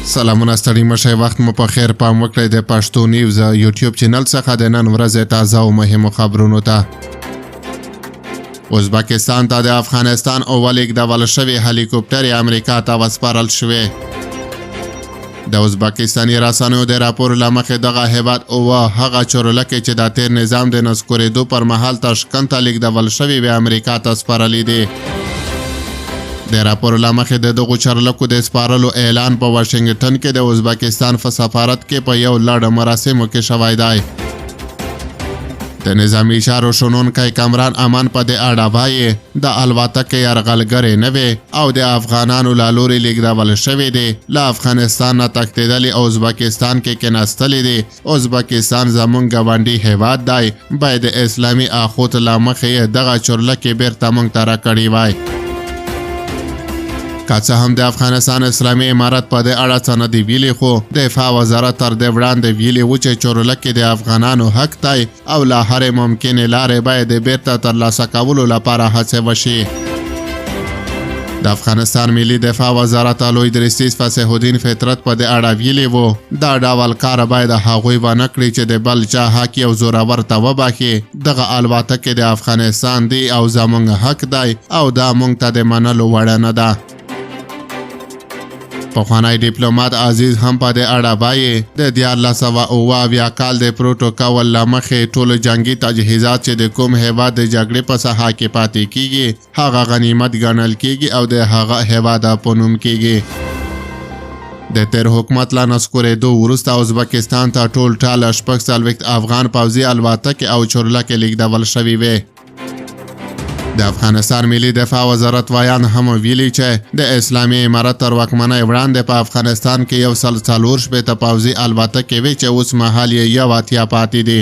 سلامونه ستړي مشه وخت مو په خیر پام وکړئ د پښتو نیوز یوټیوب چینل څخه د نن ورځې تازه او مهمو خبرونو ته ازبکستان ته د افغانستان اول لیږدول شوي هلیکوپټر امریکا ته وسپارل شوی د ازبکستاني رسنیو د راپور له مخې دغه هیواد هغه چورلکې چې د تیر نظام د نسکورېدو پر مهال تاشکند ته لیږدول شوي وې امریکا ته سپارلي دي د راپور له مخې د دغو چورلکو د سپارلو اعلان په واشنګټن کې د ازبکستان په سفارت کې په یو لړ مراسمو کې شوی دی د نظامی چارو شنونکی کامران امان په دې اړه وایي د الوتکې یرغلګرې نه وې او د افغانانو له لورې لیږدول شوې دي له افغانستان نه تښتېدلې او ازبکستان کې کېناستلې دي ازبکستان زموږ ګاونډي هیواد دی باید د اسلامي اخوت له مخې یې دغه چورلکې بیرته موږ ته راکړې وای که څه هم د افغانستان اسلامي امارت په دې اړه څه نه دي ویلي خو دفاع وزارت تر دې وړاندې ویلي و چې چورلکې د افغانانو حق دی او له هرې ممکنې لارې باید د بیرته ترلاسه کولو لپاره هڅې وشي د افغانستان ملي دفاع وزارت لوی درستیز فصیح الدین فطرت په دې اړه ویلي و دا ډول کار باید هغوی ونه کړي چې د بل چا حق یو زورور ته وبخي دغه الوتکې د افغانستان دی او زموږ حق دی او دا موږ ته د منلو وړ نه ده پخوانی ډیپلومات عزیز هم په دې اړه وایي د 1978 کال د پروتوکول له مخې ټول جنگي تجهیزات چې د کوم هیواد د جګړې په ساحه کې پاتې کیږي هغه غنیمت ګڼل کیږي او د هغه هیواد په نوم کیږي د تیر حکومت له نسکورېدو وروسته ازبکستان ته ټول ټال 46 افغان پوځي الوتکې او چورلکې لیږدول شوي وې د افغانستان ملي دفاع وزارت وایان هم ویلي چې د اسلامي امارت تر واکمنۍ وړاندې په افغانستان کې 140 پوځي الوتکې وې چې اوس مهال یې 80 پاتې دي